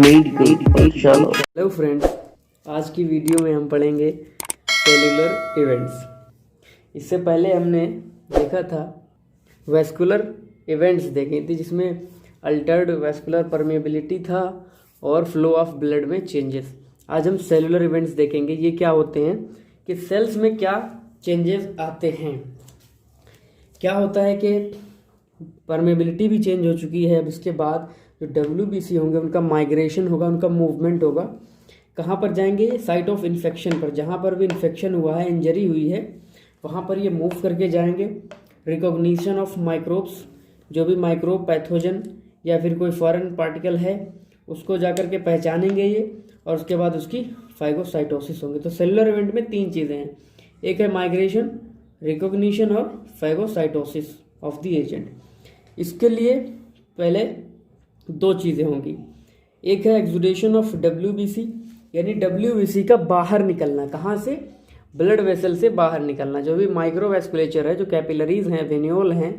Medical पाठशाला। Hello friends, आज की वीडियो में हम पढ़ेंगे सेलुलर इवेंट्स। इससे पहले हमने देखा था वैस्कुलर इवेंट्स देखी थी, जिसमें अल्टर्ड वैस्कुलर परमेबिलिटी था और फ्लो ऑफ ब्लड में चेंजेस। आज हम सेलुलर इवेंट्स देखेंगे। ये क्या होते हैं कि सेल्स में क्या चेंजेस आते हैं। क्या होता है कि परमेबिलिटी भी चेंज हो चुकी है। अब इसके बाद जो WBC होंगे उनका माइग्रेशन होगा, उनका मूवमेंट होगा। कहाँ पर जाएंगे? साइट ऑफ इन्फेक्शन पर। जहाँ पर भी इन्फेक्शन हुआ है, इंजरी हुई है, वहाँ पर ये मूव करके जाएंगे। रिकॉग्निशन ऑफ माइक्रोब्स, जो भी माइक्रोब पैथोजन या फिर कोई फॉरेन पार्टिकल है उसको जाकर के पहचानेंगे ये, और उसके बाद उसकी फाइगोसाइटोसिस होंगे। तो सेलुलर इवेंट में तीन चीज़ें हैं, एक है माइग्रेशन, रिकॉग्निशन और फाइगोसाइटोसिस ऑफ द एजेंट। इसके लिए पहले दो चीज़ें होंगी। एक है एक्सुडेशन ऑफ WBC, यानी WBC का बाहर निकलना। कहाँ से? ब्लड वेसल से बाहर निकलना। जो भी माइक्रोवैस्कुलेचर है, जो कैपिलरीज हैं, वेन्यूल हैं,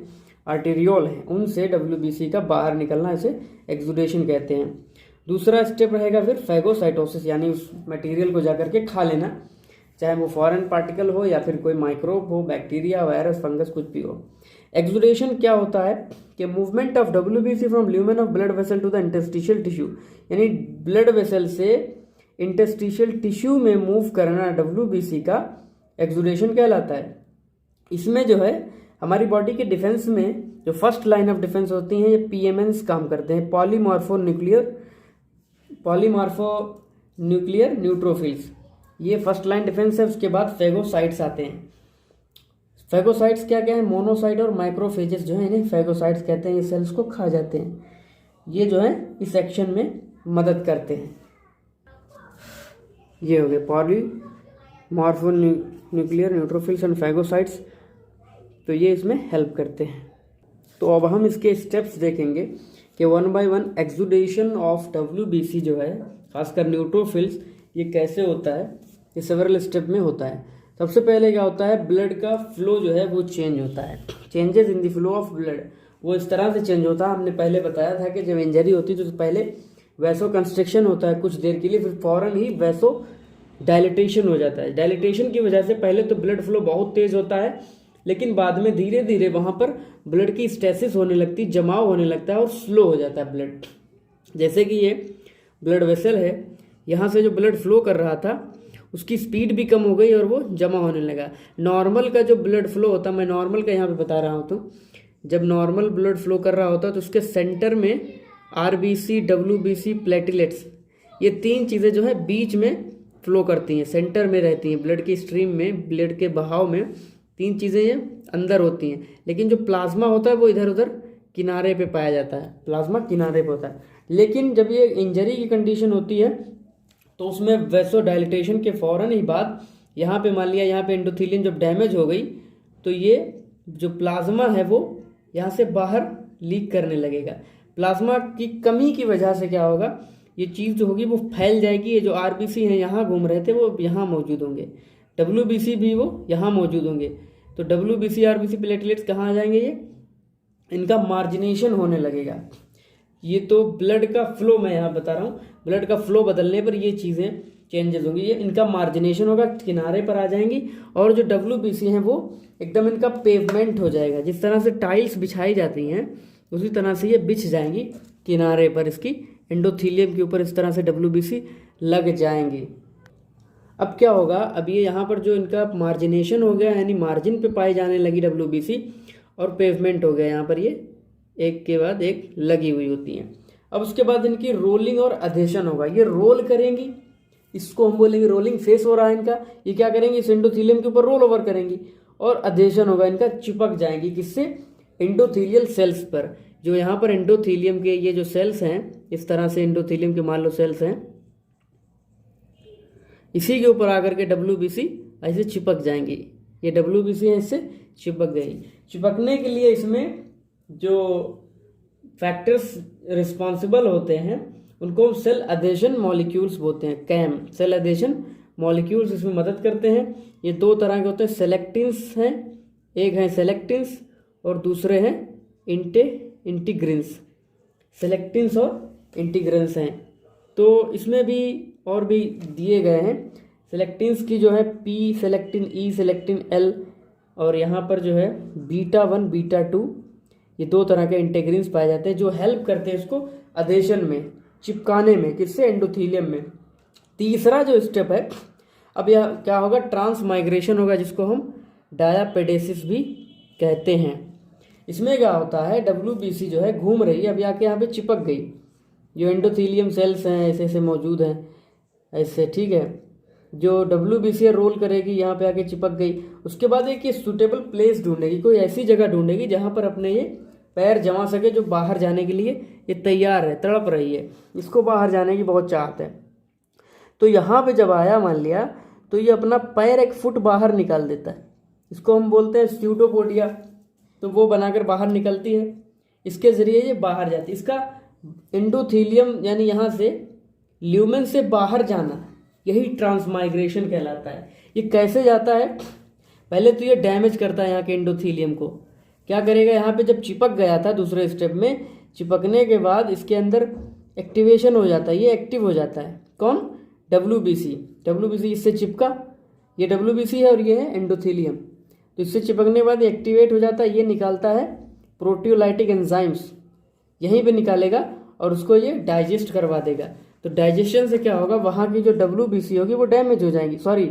आर्टेरियोल हैं, उनसे WBC का बाहर निकलना, इसे एक्सुडेशन कहते हैं। दूसरा स्टेप रहेगा फिर फैगोसाइटोसिस, यानी उस मटेरियल को जाकर के खा लेना, चाहे वो फॉरेन पार्टिकल हो या फिर कोई माइक्रोब हो, बैक्टीरिया, वायरस, फंगस, कुछ भी हो। एक्सुडेशन क्या होता है कि movement of WBC from lumen of blood vessel to the interstitial tissue, यानी ब्लड वेसल से इंटरस्टिशियल टिश्यू में मूव करना WBC का एक्सुडेशन कहलाता है। इसमें जो है हमारी बॉडी के डिफेंस में जो फर्स्ट लाइन ऑफ डिफेंस होती हैं, ये PMNs काम करते हैं, पॉलीमॉर्फो न्यूक्लियर न्यूट्रोफिल्स। ये फर्स्ट लाइन डिफेंस है। उसके बाद फेगोसाइट्स आते हैं। फेगोसाइट्स क्या क्या है? मोनोसाइट और माइक्रोफेजेस जो है, इन्हें फेगोसाइट्स कहते हैं। ये सेल्स को खा जाते हैं। ये जो है इस एक्शन में मदद करते हैं। ये हो गए polymorpho nuclear neutrophils and phagocytes, तो ये इसमें हेल्प करते हैं। तो अब हम इसके स्टेप्स देखेंगे कि 1 बाय 1 एक्सुडेशन ऑफ WBC जो है, खासकर न्यूट्रोफिल्स, ये कैसे होता है। ये सेवरल स्टेप में होता है। सबसे पहले क्या होता है, ब्लड का फ्लो जो है वो चेंज होता है। Changes in the flow of blood, वो इस तरह से चेंज होता है। हमने पहले बताया था कि जब इंजरी होती है तो पहले वैसो कंस्ट्रिक्शन होता है कुछ देर के लिए, फिर फौरन ही वैसो डायलिटेशन हो जाता है। डायलिटेशन की वजह से पहले तो ब्लड फ्लो बहुत तेज होता है, लेकिन बाद में धीरे धीरे वहाँ पर ब्लड की स्टेसिस होने लगती, जमाव होने लगता है और स्लो हो जाता है ब्लड। जैसे कि ये ब्लड वेसल है, यहाँ से जो ब्लड फ्लो कर रहा था उसकी स्पीड भी कम हो गई और वो जमा होने लगा। नॉर्मल का जो ब्लड फ्लो होता, मैं नॉर्मल का यहाँ पे बता रहा हूँ, तो जब नॉर्मल ब्लड फ्लो कर रहा होता तो उसके सेंटर में RBC, WBC, प्लेटलेट्स, ये तीन चीज़ें जो है बीच में फ्लो करती हैं, सेंटर में रहती हैं। ब्लड की स्ट्रीम में, ब्लड के बहाव में तीन चीज़ें ये अंदर होती हैं। लेकिन जो प्लाज्मा होता है वो इधर उधर किनारे पे पाया जाता है। प्लाज्मा किनारे पे होता है। लेकिन जब ये इंजरी की कंडीशन होती है तो उसमें वैसो डायलिटेशन के फ़ौरन ही बाद यहाँ पे मान लिया, यहाँ पे एंडोथेलियम जब डैमेज हो गई तो ये जो प्लाज्मा है वो यहाँ से बाहर लीक करने लगेगा। प्लाज्मा की कमी की वजह से क्या होगा, ये चीज़ जो होगी वो फैल जाएगी। ये जो RBC हैं यहाँ घूम रहे थे वो यहाँ मौजूद होंगे, WBC भी वो यहाँ मौजूद होंगे। तो WBC, RBC, प्लेटलेट्स कहाँ आ जाएंगे? ये इनका मार्जिनेशन होने लगेगा। ये तो ब्लड का फ्लो मैं यहाँ बता रहा हूँ। ब्लड का फ्लो बदलने पर ये चीज़ें चेंजेस होंगी। ये इनका मार्जिनेशन होगा, किनारे पर आ जाएंगी। और जो WBC हैं वो एकदम इनका पेवमेंट हो जाएगा। जिस तरह से टाइल्स बिछाई जाती हैं उसी तरह से ये बिछ जाएंगी किनारे पर, इसकी एंडोथीलियम के ऊपर इस तरह से WBC लग जाएंगी। अब क्या होगा, अब ये यहाँ पर जो इनका मार्जिनेशन हो गया, यानी मार्जिन पे पाई जाने लगी WBC, और पेवमेंट हो गया, यहाँ पर ये एक के बाद एक लगी हुई होती हैं। अब उसके बाद इनकी रोलिंग और अधेशन होगा। ये रोल करेंगी, इसको हम बोलेंगे रोलिंग फेस हो रहा है इनका। ये क्या करेंगी, इस एंडोथीलियम के ऊपर रोल ओवर करेंगी, और अधेशन होगा इनका, चिपक जाएंगी। किससे? एंडोथीलियल सेल्स पर। जो यहाँ पर एंडोथीलियम के ये जो सेल्स हैं, इस तरह से एंडोथीलियम के मान लो सेल्स हैं, इसी के ऊपर आकर के WBC ऐसे चिपक जाएंगी। ये WBC है, इससे चिपक गई। चिपकने के लिए इसमें जो फैक्टर्स रिस्पॉन्सिबल होते हैं उनको सेल अधेशन मॉलिक्यूल्स बोलते हैं, कैम। सेल अधेशन मॉलिक्यूल्स इसमें मदद करते हैं। ये दो तरह के होते हैं, सेलेक्टिन्स हैं, एक है सेलेक्टिन्स और दूसरे हैं इंटीग्रिन्स। सेलेक्टिन्स और इंटीग्रिन्स हैं। तो इसमें भी और भी दिए गए हैं सेलेक्टिन्स की, जो है पी सेलेक्टिन, ई सेलेक्टिन, एल, और यहाँ पर जो है बीटा 1 बीटा 2, ये 2 तरह के इंटेग्रिन्स पाए जाते हैं जो हेल्प करते हैं इसको अधेशन में, चिपकाने में, किससे, एंडोथीलियम में। तीसरा जो स्टेप है, अब यह क्या होगा, ट्रांसमाइग्रेशन होगा, जिसको हम डायापेडेसिस भी कहते हैं। इसमें क्या होता है, WBC जो है घूम रही है, अब आके यहाँ पे चिपक गई, जो एंडोथीलियम सेल्स हैं ऐसे ऐसे मौजूद हैं ऐसे, ठीक है, जो WBC रोल करेगी, यहाँ पे आके चिपक गई। उसके बाद एक ये सूटेबल प्लेस ढूंढेगी, कोई ऐसी जगह ढूंढेगी जहाँ पर अपने ये पैर जमा सके, जो बाहर जाने के लिए ये तैयार है, तड़प रही है, इसको बाहर जाने की बहुत चाहत है। तो यहाँ पे जब आया मान लिया, तो ये अपना पैर 1 फुट बाहर निकाल देता है, इसको हम बोलते हैं स्यूडोपोडिया। तो वो बनाकर बाहर निकलती है, इसके ज़रिए ये बाहर जाती है। इसका एंडोथीलियम यानी यहाँ से ल्यूमेन से बाहर जाना, यही ट्रांसमाइग्रेशन कहलाता है। ये कैसे जाता है, पहले तो ये डैमेज करता है यहाँ के एंडोथीलियम को। क्या करेगा, यहाँ पे जब चिपक गया था दूसरे स्टेप में, चिपकने के बाद इसके अंदर एक्टिवेशन हो जाता है, ये एक्टिव हो जाता है। कौन, WBC इससे चिपका, ये WBC है और ये है एंडोथीलियम। तो इससे चिपकने के बाद ये एक्टिवेट हो जाता है, ये निकालता है प्रोटियोलाइटिक एंजाइम्स, यहीं पे निकालेगा और उसको ये डाइजेस्ट करवा देगा। तो डाइजेशन से क्या होगा, वहाँ की जो WBC होगी वो डैमेज हो जाएगी, सॉरी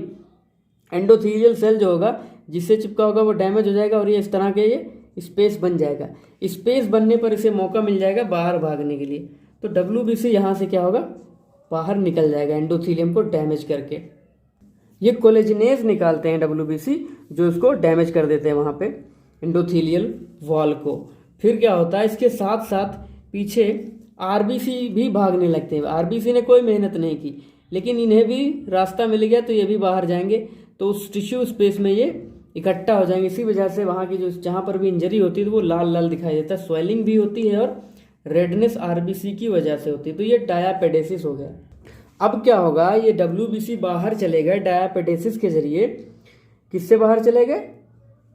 एंडोथीलियल सेल जो होगा जिससे चिपका होगा वो डैमेज हो जाएगा, और ये इस तरह के ये स्पेस बन जाएगा। स्पेस बनने पर इसे मौका मिल जाएगा बाहर भागने के लिए। तो WBC यहाँ से क्या होगा, बाहर निकल जाएगा एंडोथीलियम को डैमेज करके। ये कोलेजिनेज निकालते हैं WBC, जो इसको डैमेज कर देते हैं वहाँ पे एंडोथीलियल वॉल को। फिर क्या होता है, इसके साथ साथ पीछे RBC भी भागने लगते हैं। RBC ने कोई मेहनत नहीं की, लेकिन इन्हें भी रास्ता मिल गया, तो ये भी बाहर जाएंगे, तो उस टिश्यू स्पेस में ये इकट्ठा हो जाएंगे। इसी वजह से वहाँ की जो जहाँ पर भी इंजरी होती है तो वो लाल लाल दिखाई देता है, स्वेलिंग भी होती है और रेडनेस RBC की वजह से होती है। तो ये डायापेडेसिस हो गया। अब क्या होगा, ये WBC बाहर चले गए डायापेडेसिस के जरिए। किससे बाहर चले गए,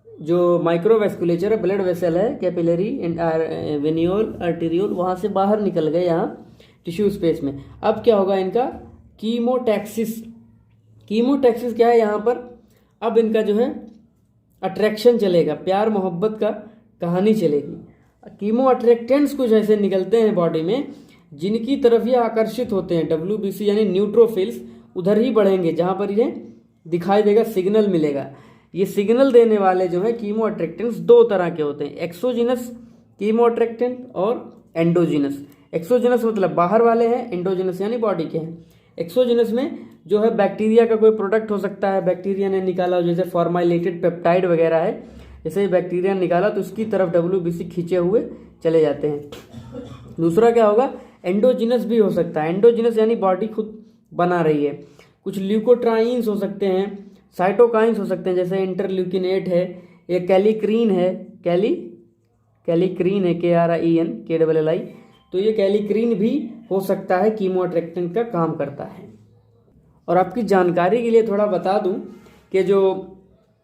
जो माइक्रोवेस्कुलेचर है, ब्लड वेसल है, कैपिलरी वेनियोल आर्टेरियोल, वहाँ से बाहर निकल गए यहाँ टिश्यू स्पेस में। अब क्या होगा इनका, कीमोटैक्सिस। कीमोटैक्सिस क्या है यहाँ पर, अब इनका जो है अट्रैक्शन चलेगा, प्यार मोहब्बत का कहानी चलेगी। कीमो अट्रैक्टेंट्स कुछ ऐसे निकलते हैं बॉडी में जिनकी तरफ ये आकर्षित होते हैं। WBC यानी न्यूट्रोफिल्स उधर ही बढ़ेंगे जहाँ पर इन्हें दिखाई देगा, सिग्नल मिलेगा। ये सिग्नल देने वाले जो है कीमो अट्रैक्टेंट्स 2 तरह के होते हैं, एक्सोजिनस कीमो अट्रैक्टेंट और एंडोजिनस। एक्सोजिनस मतलब बाहर वाले हैं, एंडोजिनस यानी बॉडी के हैं। एक्सोजिनस में जो है बैक्टीरिया का कोई प्रोडक्ट हो सकता है, बैक्टीरिया ने निकाला, जैसे फॉर्माइलेटेड पेप्टाइड वगैरह है, जैसे बैक्टीरिया ने निकाला तो उसकी तरफ WBC खींचे हुए चले जाते हैं। दूसरा क्या होगा, एंडोजिनस भी हो सकता है। एंडोजिनस यानी बॉडी खुद बना रही है। कुछ ल्यूकोट्राइंस हो सकते हैं, साइटोकाइंस हो सकते हैं, जैसे इंटरल्यूकिनेट है, ये कैलिक्रीन है, कैलिक्रीन है, KRIN KLLI। तो ये कैलिक्रीन भी हो सकता है, कीमो अट्रैक्टेंट का काम करता है। और आपकी जानकारी के लिए थोड़ा बता दूं कि जो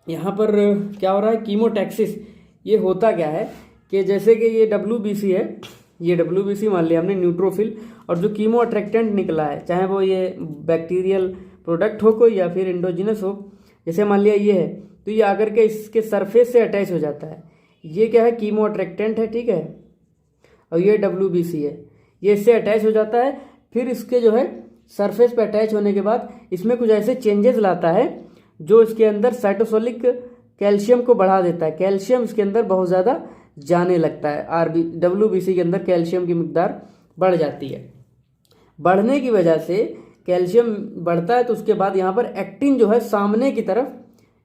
यहाँ पर क्या हो रहा है, कीमोटैक्सिस, ये होता क्या है कि जैसे कि ये WBC है, ये WBC मान लिया हमने न्यूट्रोफिल, और जो कीमो अट्रैक्टेंट निकला है, चाहे वो ये बैक्टीरियल प्रोडक्ट हो कोई या फिर एंडोजिनस हो, जैसे मान लिया ये है, तो ये आकर के इसके सरफेस से अटैच हो जाता है। ये क्या है, कीमो अट्रैक्टेंट है, ठीक है, और ये WBC है, ये इससे अटैच हो जाता है। फिर इसके जो है सरफेस पे अटैच होने के बाद इसमें कुछ ऐसे चेंजेस लाता है जो इसके अंदर साइटोसोलिक कैल्शियम को बढ़ा देता है। कैल्शियम इसके अंदर बहुत ज़्यादा जाने लगता है, WBC के अंदर कैल्शियम की मिकदार बढ़ जाती है। बढ़ने की वजह से कैल्शियम बढ़ता है, तो उसके बाद यहाँ पर एक्टिन जो है सामने की तरफ,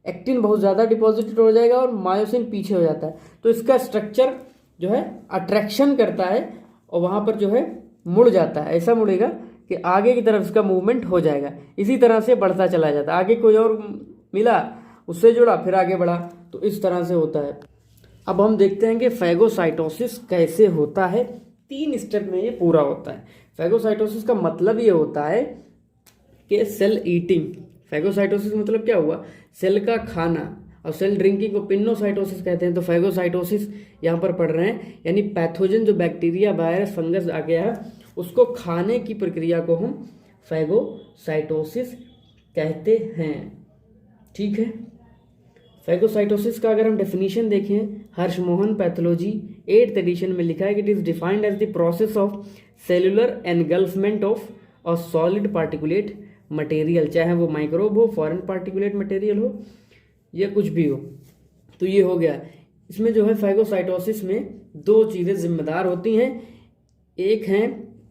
एक्टिन बहुत ज़्यादा डिपॉजिटेड हो जाएगा और मायोसिन पीछे हो जाता है। तो इसका स्ट्रक्चर जो है अट्रैक्शन करता है और वहाँ पर जो है मुड़ जाता है, ऐसा मुड़ेगा कि आगे की तरफ इसका मूवमेंट हो जाएगा। इसी तरह से बढ़ता चला जाता है, आगे कोई और मिला उससे जुड़ा फिर आगे बढ़ा, तो इस तरह से होता है। अब हम देखते हैं कि फैगोसाइटोसिस कैसे होता है। 3 स्टेप में ये पूरा होता है। फैगोसाइटोसिस का मतलब ये होता है कि सेल ईटिंग। फैगोसाइटोसिस मतलब क्या हुआ, सेल का खाना, और सेल ड्रिंकिंग को पिन्नोसाइटोसिस कहते हैं। तो फैगोसाइटोसिस यहाँ पर पढ़ रहे हैं, यानी पैथोजन जो बैक्टीरिया, वायरस, फंगस आ गया है उसको खाने की प्रक्रिया को हम फैगोसाइटोसिस कहते हैं। ठीक है, फैगोसाइटोसिस का अगर हम डेफिनेशन देखें, हर्षमोहन पैथोलॉजी 8th एडिशन में लिखा है कि it is defined as the process of cellular engulfment of a solid particulate material, चाहे वो माइक्रोब हो, फॉरेन पार्टिकुलेट मटेरियल हो, या कुछ भी हो। तो ये हो गया। इसमें जो है फैगोसाइटोसिस में दो चीज़ें जिम्मेदार होती हैं, एक हैं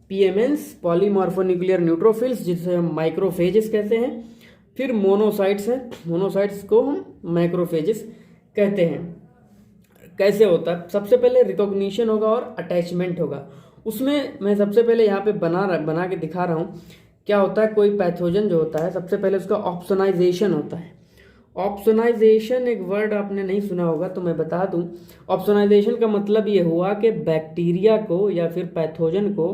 पीएमएन्स पॉलीमॉर्फोन्यूक्लियर न्यूट्रोफिल्स जिसे हम माइक्रोफेजेस कहते हैं, फिर मोनोसाइट्स हैं, मोनोसाइट्स को हम मैक्रोफेजेस कहते हैं। कैसे होता है? सबसे पहले रिकॉग्निशन होगा और अटैचमेंट होगा। उसमें मैं सबसे पहले यहाँ पे बना के दिखा रहा हूँ। क्या होता है, कोई पैथोजन जो होता है सबसे पहले उसका ऑप्सोनाइजेशन होता है। ऑप्सोनाइजेशन एक वर्ड आपने नहीं सुना होगा तो मैं बता दूं। ऑप्सोनाइजेशन का मतलब ये हुआ कि बैक्टीरिया को या फिर पैथोजन को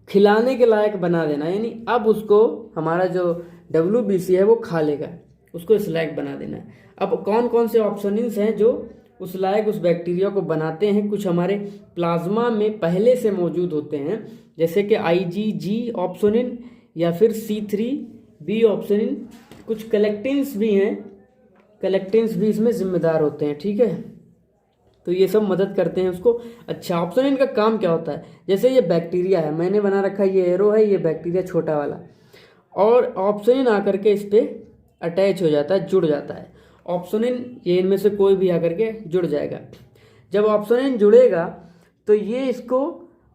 खिलाने के लायक बना देना, यानी अब उसको हमारा जो WBC है वो खा लेगा, उसको इस लायक बना देना है। अब कौन कौन से ऑप्सोनिन्स हैं जो उस लायक उस बैक्टीरिया को बनाते हैं? कुछ हमारे प्लाज्मा में पहले से मौजूद होते हैं, जैसे कि IgG ऑप्सोनिन या फिर C3b ऑप्सोनिन। कुछ कलेक्टिन्स भी हैं, कलेक्टिन्स भी इसमें जिम्मेदार होते हैं। ठीक है, तो ये सब मदद करते हैं उसको। अच्छा, ऑप्सोनिन का काम क्या होता है? जैसे ये बैक्टीरिया है, मैंने बना रखा है, ये एरो है, ये बैक्टीरिया छोटा वाला, और ऑप्सोनिन आकर के इस पर अटैच हो जाता है, जुड़ जाता है। ऑप्सोनिन ये इनमें से कोई भी आकर के जुड़ जाएगा। जब ऑप्सोनिन जुड़ेगा तो ये इसको,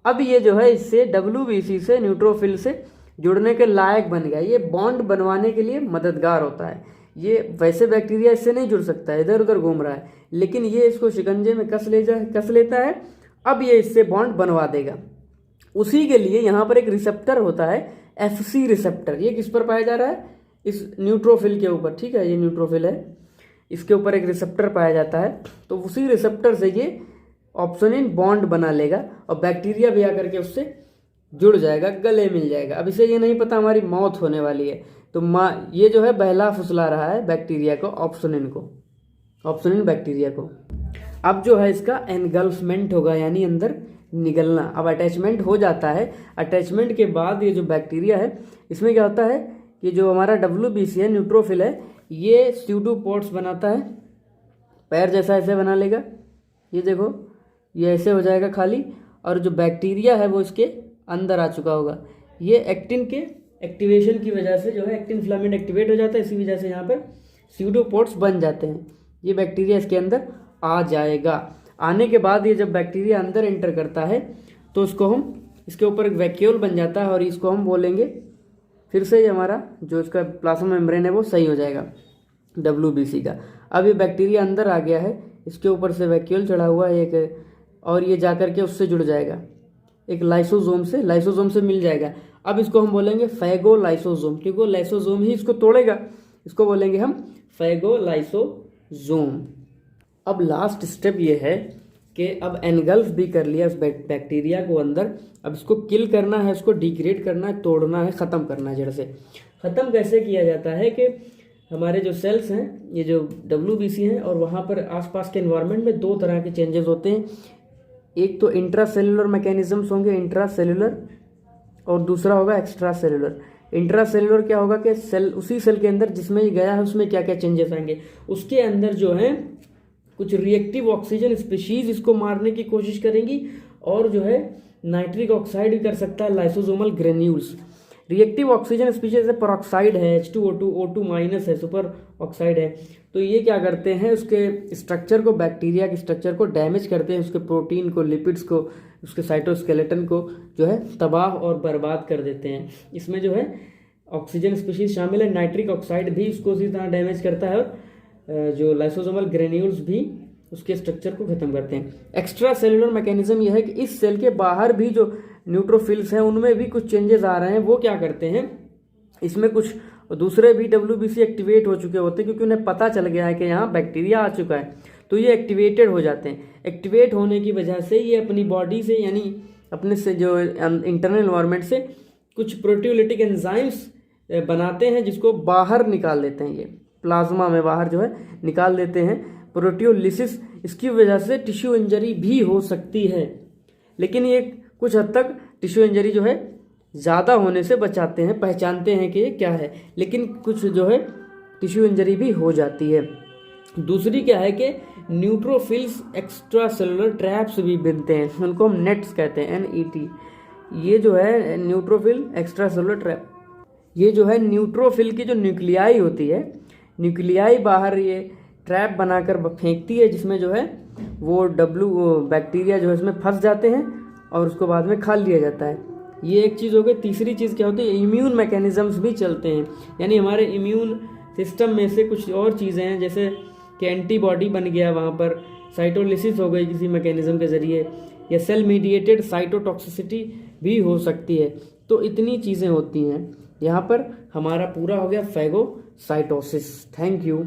अब ये जो है इससे WBC से, न्यूट्रोफिल से जुड़ने के लायक बन गया। ये बॉन्ड बनवाने के लिए मददगार होता है। ये वैसे बैक्टीरिया इससे नहीं जुड़ सकता है, इधर उधर घूम रहा है, लेकिन ये इसको शिकंजे में कस लेता है। अब ये इससे बॉन्ड बनवा देगा। उसी के लिए यहाँ पर एक रिसेप्टर होता है, FC रिसेप्टर। ये किस पर पाया जा रहा है? इस न्यूट्रोफिल के ऊपर। ठीक है, ये न्यूट्रोफिल है, इसके ऊपर एक रिसेप्टर पाया जाता है। तो उसी रिसेप्टर से ये ऑप्सोनिन बॉन्ड बना लेगा और बैक्टीरिया भी आकर के उससे जुड़ जाएगा, गले मिल जाएगा। अब इसे ये नहीं पता हमारी मौत होने वाली है, तो ये जो है बहला फुसला रहा है बैक्टीरिया को, ऑप्सोनिन बैक्टीरिया को। अब जो है इसका एनगल्फमेंट होगा, यानी अंदर निगलना। अब अटैचमेंट हो जाता है। अटैचमेंट के बाद ये जो बैक्टीरिया है, इसमें क्या होता है कि जो हमारा WBC है, न्यूट्रोफिल है, ये स्यूडोपोड्स बनाता है। पैर जैसा ऐसे बना लेगा, ये देखो, ये ऐसे हो जाएगा खाली, और जो बैक्टीरिया है वो इसके अंदर आ चुका होगा। ये एक्टिन के एक्टिवेशन की वजह से जो है एक्टिन फिलामेंट एक्टिवेट हो जाता है, इसी वजह से यहाँ पर स्यूडोपोड्स बन जाते हैं। ये बैक्टीरिया इसके अंदर आ जाएगा। आने के बाद ये जब बैक्टीरिया अंदर एंटर करता है तो इसको हम, इसके ऊपर एक वैक्यूल बन जाता है और इसको हम बोलेंगे, फिर से ये हमारा जो इसका प्लाज्मा मेम्ब्रेन है वो सही हो जाएगा WBC का। अब ये बैक्टीरिया अंदर आ गया है, इसके ऊपर से वैक्यूल चढ़ा हुआ है एक, और ये जाकर के उससे जुड़ जाएगा एक लाइसोसोम से मिल जाएगा। अब इसको हम बोलेंगे फैगोलाइसोसोम, क्योंकि लाइसोसोम ही इसको तोड़ेगा, इसको बोलेंगे हम फैगोलाइसोसोम। अब लास्ट स्टेप ये है कि अब एनगल्फ भी कर लिया उस बैक्टीरिया को अंदर। अब इसको किल करना है, इसको डिग्रेड करना है, तोड़ना है, ख़त्म करना है जड़ से। ख़त्म कैसे किया जाता है कि हमारे जो सेल्स हैं, ये जो WBC हैं, और वहाँ पर आसपास के एनवायरनमेंट में दो तरह के चेंजेस होते हैं। एक तो इंट्रासेलुलर मैकेनिज्म्स होंगे, इंट्रासेलुलर, और दूसरा होगा एक्स्ट्रा सेलुलर। इंट्रासेलुलर क्या होगा कि सेल, उसी सेल के अंदर जिसमें ये गया है उसमें क्या क्या चेंजेस आएंगे। उसके अंदर जो है कुछ रिएक्टिव ऑक्सीजन स्पीशीज इसको मारने की कोशिश करेंगी, और जो है नाइट्रिक ऑक्साइड भी कर सकता है, lysosomal granules. Reactive oxygen species है, पेरोक्साइड है, H2O2, O2- है, सुपर ऑक्साइड है। तो ये क्या करते हैं, उसके स्ट्रक्चर को, बैक्टीरिया के स्ट्रक्चर को डैमेज करते हैं, उसके प्रोटीन को, लिपिड्स को, उसके साइटोस्केलेटन को जो है तबाह और बर्बाद कर देते हैं। इसमें जो है ऑक्सीजन स्पीशीज शामिल है, नाइट्रिक ऑक्साइड भी उसको उसी तरह डैमेज करता है, और जो लाइसोसोमल ग्रेन्यूल्स भी उसके स्ट्रक्चर को खत्म करते हैं। एक्स्ट्रा सेलुलर मैकेनिज्म यह है कि इस सेल के बाहर भी जो न्यूट्रोफिल्स हैं उनमें भी कुछ चेंजेस आ रहे हैं। वो क्या करते हैं, इसमें कुछ दूसरे भी WBC एक्टिवेट हो चुके होते हैं, क्योंकि उन्हें पता चल गया है कि यहाँ बैक्टीरिया आ चुका है, तो ये एक्टिवेटेड हो जाते हैं। एक्टिवेट होने की वजह से ये अपनी बॉडी से, यानी अपने से जो इंटरनल एनवायरनमेंट से कुछ प्रोटियोलिटिक एंजाइम्स बनाते हैं, जिसको बाहर निकाल देते हैं, ये प्लाज्मा में बाहर जो है निकाल देते हैं, प्रोटियोलिसिस। इसकी वजह से टिश्यू इंजरी भी हो सकती है, लेकिन ये कुछ हद तक टिश्यू इंजरी जो है ज़्यादा होने से बचाते हैं, पहचानते हैं कि ये क्या है। लेकिन कुछ जो है टिश्यू इंजरी भी हो जाती है। दूसरी क्या है कि न्यूट्रोफिल्स एक्स्ट्रा सेलुलर ट्रैप्स भी बनते हैं, उनको हम नेट्स कहते हैं, NET। ये जो है न्यूट्रोफिल एक्स्ट्रा सेलुलर ट्रैप, ये जो है न्यूट्रोफिल की जो न्यूक्लियाई होती है, न्यूक्लियाई बाहर ये ट्रैप बनाकर फेंकती है, जिसमें जो है वो बैक्टीरिया जो है इसमें फंस जाते हैं और उसको बाद में खा लिया जाता है। ये एक चीज़ हो गई। तीसरी चीज़ क्या होती है, इम्यून मैकेनिज़म्स भी चलते हैं, यानी हमारे इम्यून सिस्टम में से कुछ और चीज़ें हैं, जैसे कि एंटीबॉडी बन गया, वहाँ पर साइटोलिसिस हो गई किसी मैकेनिज़्म के ज़रिए, या सेल मीडिएटेड साइटोटॉक्सिसिटी भी हो सकती है। तो इतनी चीज़ें होती हैं। यहाँ पर हमारा पूरा हो गया फैगोसाइटोसिस। Thank you.